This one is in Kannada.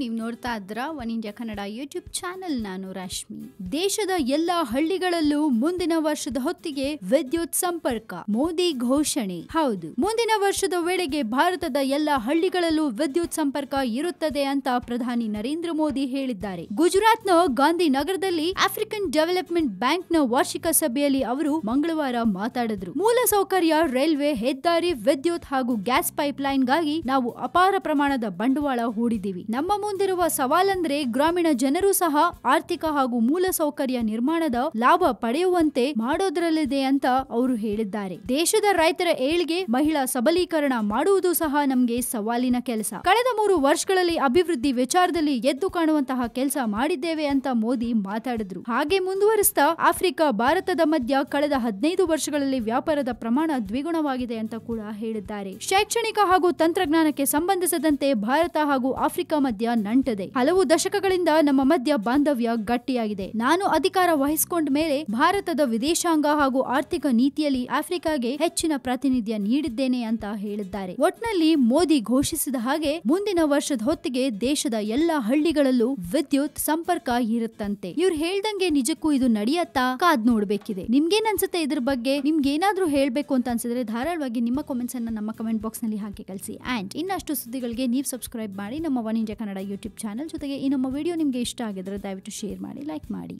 ನೀವು ನೋಡ್ತಾ ಇದ್ರ one India Kannada YouTube channel. ನಾನು ರಶ್ಮಿ. ದೇಶದ ಎಲ್ಲಾ ಹಳ್ಳಿಗಳಲ್ಲೂ ಮುಂದಿನ ವರ್ಷದ ಹೊತ್ತಿಗೆ ವಿದ್ಯುತ್ ಸಂಪರ್ಕ, ಮೋದಿ ಘೋಷಣೆ. ಹೌದು, ಮುಂದಿನ ವರ್ಷದ ವೇಳೆಗೆ ಭಾರತದ ಎಲ್ಲಾ ಹಳ್ಳಿಗಳಲ್ಲೂ ವಿದ್ಯುತ್ ಸಂಪರ್ಕ ಇರುತ್ತದೆ ಅಂತ ಪ್ರಧಾನಿ ನರೇಂದ್ರ ಮೋದಿ ಹೇಳಿದ್ದಾರೆ. ಗುಜರಾತ್ನ ಗಾಂಧಿನಗರದಲ್ಲಿ ಆಫ್ರಿಕನ್ ಡೆವಲಪ್ಮೆಂಟ್ ಬ್ಯಾಂಕ್ ನ ವಾರ್ಷಿಕ ಸಭೆಯಲ್ಲಿ ಅವರು ಮಂಗಳವಾರ ಮಾತಾಡಿದ್ರು. ಮೂಲಸೌಕರ್ಯ, ರೈಲ್ವೆ, ಹೆದ್ದಾರಿ, ವಿದ್ಯುತ್ ಹಾಗೂ ಗ್ಯಾಸ್ ಪೈಪ್ಲೈನ್ ಗಾಗಿ ನಾವು ಅಪಾರ ಪ್ರಮಾಣದ ಬಂಡವಾಳ ಹೂಡಿದ್ದೀವಿ. ನಮ್ಮ ಮುಂದಿರುವ ಸವಾಲಂದ್ರೆ ಗ್ರಾಮೀಣ ಜನರು ಸಹ ಆರ್ಥಿಕ ಹಾಗೂ ಮೂಲಸೌಕರ್ಯ ನಿರ್ಮಾಣದ ಲಾಭ ಪಡೆಯುವಂತೆ ಮಾಡೋದ್ರಲ್ಲಿದೆ ಅಂತ ಅವರು ಹೇಳಿದ್ದಾರೆ. ದೇಶದ ರೈತರ ಏಳ್ಗೆ, ಮಹಿಳಾ ಸಬಲೀಕರಣ ಮಾಡುವುದು ಸಹ ನಮ್ಗೆ ಸವಾಲಿನ ಕೆಲಸ. ಕಳೆದ 3 ವರ್ಷಗಳಲ್ಲಿ ಅಭಿವೃದ್ಧಿ ವಿಚಾರದಲ್ಲಿ ಎದ್ದು ಕಾಣುವಂತಹ ಕೆಲಸ ಮಾಡಿದ್ದೇವೆ ಅಂತ ಮೋದಿ ಮಾತಾಡಿದ್ರು. ಹಾಗೆ ಮುಂದುವರಿಸ್ತಾ ಆಫ್ರಿಕಾ ಭಾರತದ ಮಧ್ಯ ಕಳೆದ 15 ವರ್ಷಗಳಲ್ಲಿ ವ್ಯಾಪಾರದ ಪ್ರಮಾಣ ದ್ವಿಗುಣವಾಗಿದೆ ಅಂತ ಕೂಡ ಹೇಳಿದ್ದಾರೆ. ಶೈಕ್ಷಣಿಕ ಹಾಗೂ ತಂತ್ರಜ್ಞಾನಕ್ಕೆ ಸಂಬಂಧಿಸಿದಂತೆ ಭಾರತ ಹಾಗೂ ಆಫ್ರಿಕಾ ಮಧ್ಯ ನಂಟಿದೆ. ಹಲವು ದಶಕಗಳಿಂದ ನಮ್ಮ ಮಧ್ಯ ಬಾಂಧವ್ಯ ಗಟ್ಟಿಯಾಗಿದೆ. ನಾನು ಅಧಿಕಾರ ವಹಿಸಿಕೊಂಡ ಮೇಲೆ ಭಾರತದ ವಿದೇಶಾಂಗ ಹಾಗೂ ಆರ್ಥಿಕ ನೀತಿಯಲ್ಲಿ ಆಫ್ರಿಕಾಗೆ ಹೆಚ್ಚಿನ ಪ್ರಾತಿನಿಧ್ಯ ನೀಡಿದ್ದೇನೆ ಅಂತ ಹೇಳಿದ್ದಾರೆ. ಒಟ್ನಲ್ಲಿ ಮೋದಿ ಘೋಷಿಸಿದ ಹಾಗೆ ಮುಂದಿನ ವರ್ಷದ ಹೊತ್ತಿಗೆ ದೇಶದ ಎಲ್ಲಾ ಹಳ್ಳಿಗಳಲ್ಲೂ ವಿದ್ಯುತ್ ಸಂಪರ್ಕ ಇರುತ್ತಂತೆ. ಇವ್ರು ಹೇಳ್ದಂಗೆ ನಿಜಕ್ಕೂ ಇದು ನಡೆಯತ್ತಾ? ಕಾದ್ ನೋಡ್ಬೇಕಿದೆ. ನಿಮ್ಗೇನ್ ಅನ್ಸುತ್ತೆ ಇದ್ರ ಬಗ್ಗೆ? ನಿಮ್ಗೆ ಏನಾದ್ರೂ ಹೇಳ್ಬೇಕು ಅಂತ ಅನ್ಸಿದ್ರೆ ಧಾರಾಳವಾಗಿ ನಿಮ್ಮ ಕಾಮೆಂಟ್ಸ್ ಅನ್ನ ನಮ್ಮ ಕಮೆಂಟ್ ಬಾಕ್ಸ್ ನಲ್ಲಿ ಹಾಕಿ ಕಳಿಸಿ. ಅಂಡ್ ಇನ್ನಷ್ಟು ಸುದ್ದಿಗಳಿಗೆ ನೀವು ಸಬ್ಸ್ಕ್ರೈಬ್ ಮಾಡಿ ನಮ್ಮ one India Kannada YouTube channel. ಜೊತೆಗೆ ಈ ನಮ್ಮ ವಿಡಿಯೋ ನಿಮ್ಗೆ ಇಷ್ಟ ಆಗಿದ್ರೆ ದಯವಿಟ್ಟು ಶೇರ್ ಮಾಡಿ, ಲೈಕ್ ಮಾಡಿ.